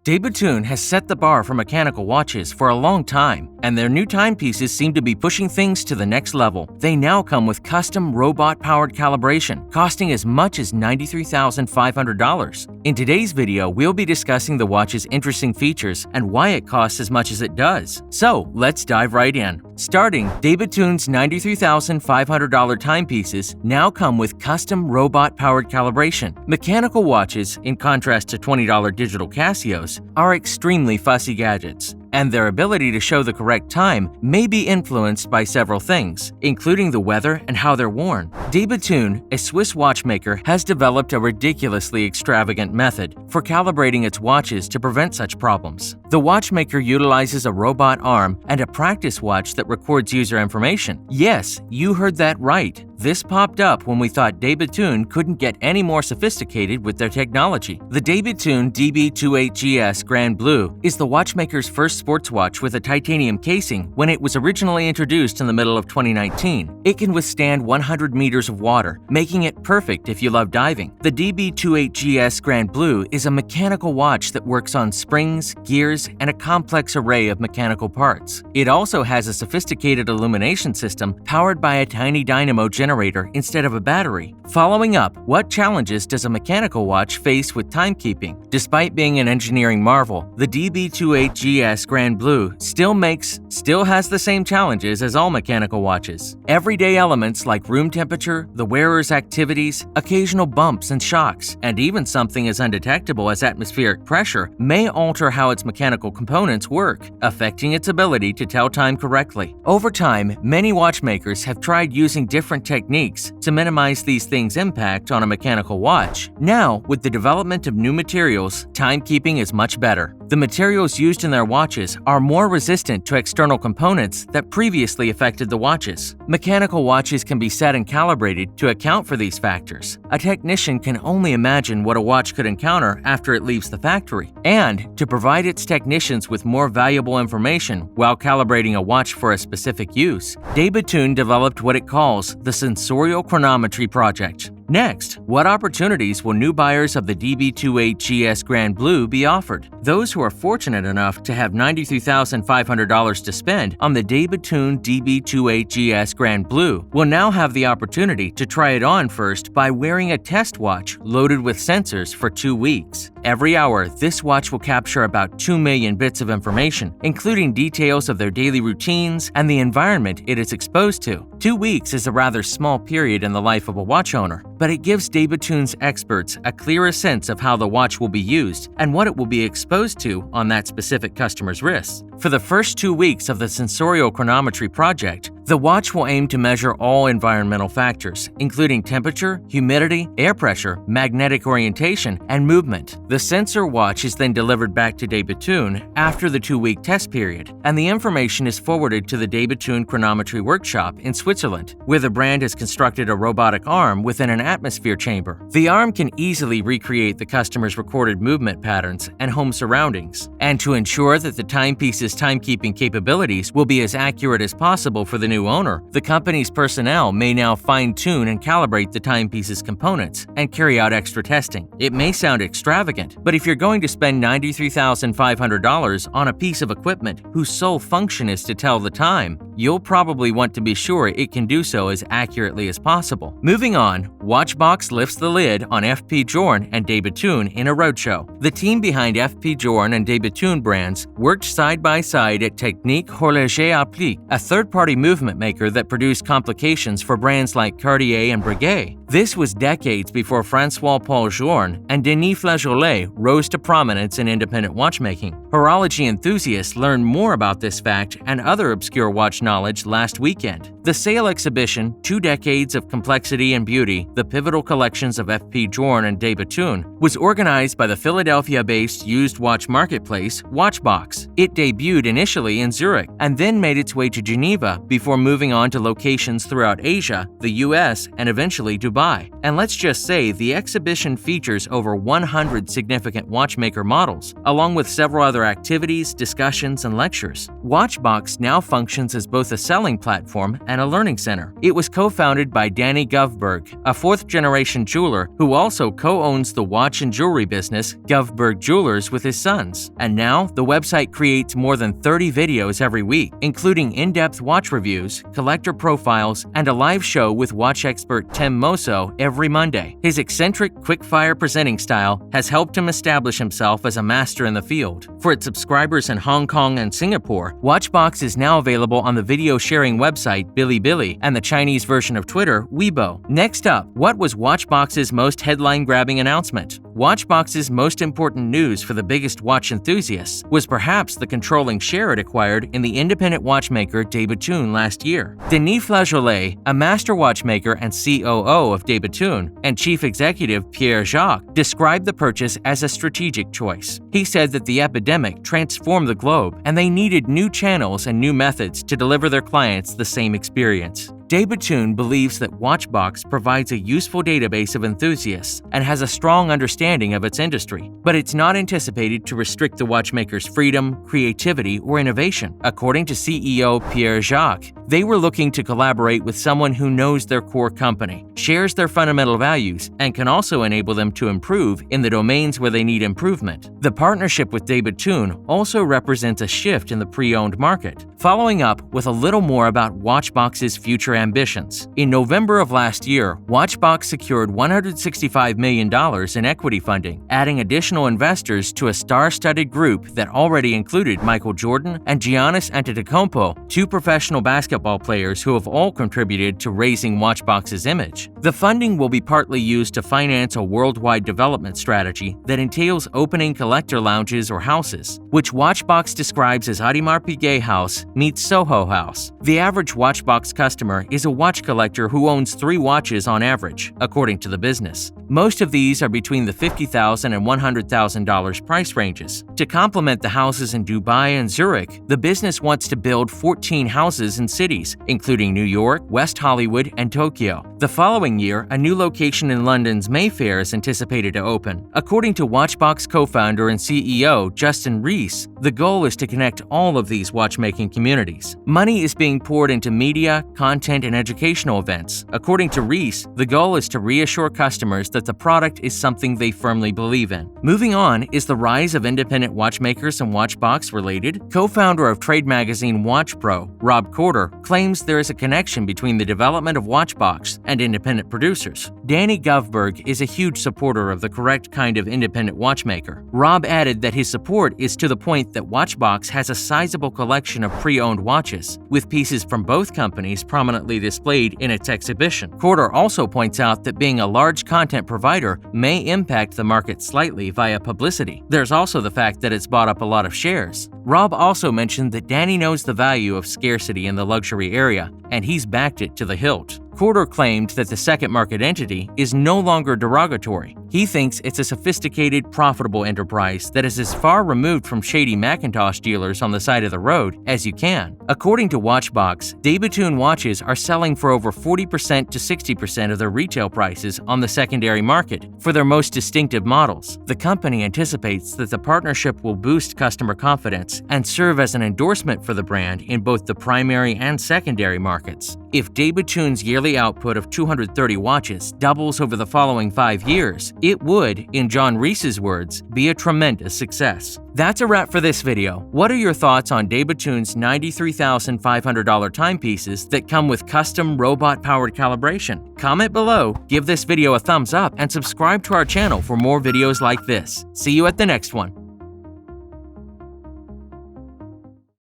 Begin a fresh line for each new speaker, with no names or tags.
Bethune has set the bar for mechanical watches for a long time, and their new timepieces seem to be pushing things to the next level. They now come with custom robot-powered calibration, costing as much as $93,500. In today's video, we'll be discussing the watch's interesting features and why it costs as much as it does. So, let's dive right in. Starting, Bethune's $93,500 timepieces now come with custom robot-powered calibration. Mechanical watches, in contrast to $20 digital Casios, are extremely fussy gadgets, and their ability to show the correct time may be influenced by several things, including the weather and how they're worn. Bethune, a Swiss watchmaker, has developed a ridiculously extravagant method for calibrating its watches to prevent such problems. The watchmaker utilizes a robot arm and a practice watch that records user information. Yes, you heard that right. This popped up when we thought Bethune couldn't get any more sophisticated with their technology. The Bethune DB28GS Grand Blue is the watchmaker's first sports watch with a titanium casing when it was originally introduced in the middle of 2019. It can withstand 100 meters of water, making it perfect if you love diving. The DB28GS Grand Blue is a mechanical watch that works on springs, gears, and a complex array of mechanical parts. It also has a sophisticated illumination system powered by a tiny dynamo generator instead of a battery. Following up, what challenges does a mechanical watch face with timekeeping? Despite being an engineering marvel, the DB28GS Grand Blue still has the same challenges as all mechanical watches. Everyday elements like room temperature, the wearer's activities, occasional bumps and shocks, and even something as undetectable as atmospheric pressure may alter how its mechanical components work, affecting its ability to tell time correctly. Over time, many watchmakers have tried using different techniques to minimize these things' impact on a mechanical watch. Now, with the development of new materials, timekeeping is much better. The materials used in their watches are more resistant to external components that previously affected the watches. Mechanical watches can be set and calibrated to account for these factors. A technician can only imagine what a watch could encounter after it leaves the factory. And to provide its technicians with more valuable information while calibrating a watch for a specific use, Bethune developed what it calls the Sensorial Chronometry Project. Next, what opportunities will new buyers of the DB28GS Grand Blue be offered? Those who are fortunate enough to have $93,500 to spend on the Bethune DB28GS Grand Blue will now have the opportunity to try it on first by wearing a test watch loaded with sensors for 2 weeks. Every hour, this watch will capture about 2 million bits of information, including details of their daily routines and the environment it is exposed to. 2 weeks is a rather small period in the life of a watch owner, but it gives Bethune's experts a clearer sense of how the watch will be used and what it will be exposed to on that specific customer's wrists. For the first 2 weeks of the Sensorial Chronometry Project, the watch will aim to measure all environmental factors, including temperature, humidity, air pressure, magnetic orientation, and movement. The sensor watch is then delivered back to Bethune after the 2-week test period, and the information is forwarded to the Bethune Chronometry Workshop in Switzerland, where the brand has constructed a robotic arm within an atmosphere chamber. The arm can easily recreate the customer's recorded movement patterns and home surroundings, and to ensure that the timepiece's timekeeping capabilities will be as accurate as possible for the new owner, the company's personnel may now fine-tune and calibrate the timepiece's components and carry out extra testing. It may sound extravagant, but if you're going to spend $93,500 on a piece of equipment whose sole function is to tell the time, you'll probably want to be sure it can do so as accurately as possible. Moving on, WatchBox lifts the lid on FP Journe and Bethune in a roadshow. The team behind FP Journe and Bethune brands worked side by side at Technique Horloger Applique, a third-party movement maker that produced complications for brands like Cartier and Breguet. This was decades before François-Paul Journe and Denis Flageolet rose to prominence in independent watchmaking. Horology enthusiasts learned more about this fact and other obscure watch knowledge last weekend. The sale exhibition, 2 Decades of Complexity and Beauty, the pivotal collections of FP Journe and Bethune, was organized by the Philadelphia-based used watch marketplace WatchBox. It debuted initially in Zurich and then made its way to Geneva before moving on to locations throughout Asia, the US, and eventually Dubai. Dubai. And let's just say the exhibition features over 100 significant watchmaker models, along with several other activities, discussions, and lectures. WatchBox now functions as both a selling platform and a learning center. It was co-founded by Danny Govberg, a fourth-generation jeweler who also co-owns the watch and jewelry business Govberg Jewelers with his sons. And now, the website creates more than 30 videos every week, including in-depth watch reviews, collector profiles, and a live show with watch expert Tim Mosso every Monday. His eccentric, quick-fire presenting style has helped him establish himself as a master in the field. For its subscribers in Hong Kong and Singapore, WatchBox is now available on the video-sharing website Bilibili and the Chinese version of Twitter, Weibo. Next up, what was WatchBox's most headline-grabbing announcement? WatchBox's most important news for the biggest watch enthusiasts was perhaps the controlling share it acquired in the independent watchmaker Bethune last year. Denis Flageolet, a master watchmaker and COO of Bethune, and chief executive Pierre Jacques, described the purchase as a strategic choice. He said that the epidemic transformed the globe and they needed new channels and new methods to deliver their clients the same experience. Bethune believes that WatchBox provides a useful database of enthusiasts and has a strong understanding of its industry, but it's not anticipated to restrict the watchmaker's freedom, creativity, or innovation. According to CEO Pierre Jacques, they were looking to collaborate with someone who knows their core company, shares their fundamental values, and can also enable them to improve in the domains where they need improvement. The partnership with Bethune also represents a shift in the pre-owned market. Following up with a little more about WatchBox's future ambitions. In November of last year, WatchBox secured $165 million in equity funding, adding additional investors to a star-studded group that already included Michael Jordan and Giannis Antetokounmpo, two professional basketball players who have all contributed to raising WatchBox's image. The funding will be partly used to finance a worldwide development strategy that entails opening collector lounges or houses, which WatchBox describes as Audemars Piguet House meets Soho House. The average WatchBox customer is a watch collector who owns 3 watches on average, according to the business. Most of these are between the $50,000 and $100,000 price ranges. To complement the houses in Dubai and Zurich, the business wants to build 14 houses in cities, including New York, West Hollywood, and Tokyo. The following year, a new location in London's Mayfair is anticipated to open. According to WatchBox co-founder and CEO Justin Rees, the goal is to connect all of these watchmaking communities. Money is being poured into media, content, and educational events. According to Rees, the goal is to reassure customers that the product is something they firmly believe in. Moving on is the rise of independent watchmakers and WatchBox related. Co-founder of trade magazine Watch Pro, Rob Corder, claims there is a connection between the development of WatchBox and independent producers. Danny Govberg is a huge supporter of the correct kind of independent watchmaker. Rob added that his support is to the point that WatchBox has a sizable collection of pre-owned watches, with pieces from both companies prominently displayed in its exhibition. Corder also points out that being a large content provider may impact the market slightly via publicity. There's also the fact that it's bought up a lot of shares. Rob also mentioned that Danny knows the value of scarcity in the luxury area, and he's backed it to the hilt. Corder claimed that the second market entity is no longer derogatory. He thinks it's a sophisticated, profitable enterprise that is as far removed from shady Macintosh dealers on the side of the road as you can. According to WatchBox, Bethune watches are selling for over 40% to 60% of their retail prices on the secondary market for their most distinctive models. The company anticipates that the partnership will boost customer confidence and serve as an endorsement for the brand in both the primary and secondary markets. If Bethune's yearly output of 230 watches doubles over the following 5 years, it would, in John Rees's words, be a tremendous success. That's a wrap for this video. What are your thoughts on Bethune's $93,500 timepieces that come with custom robot-powered calibration? Comment below, give this video a thumbs up, and subscribe to our channel for more videos like this. See you at the next one.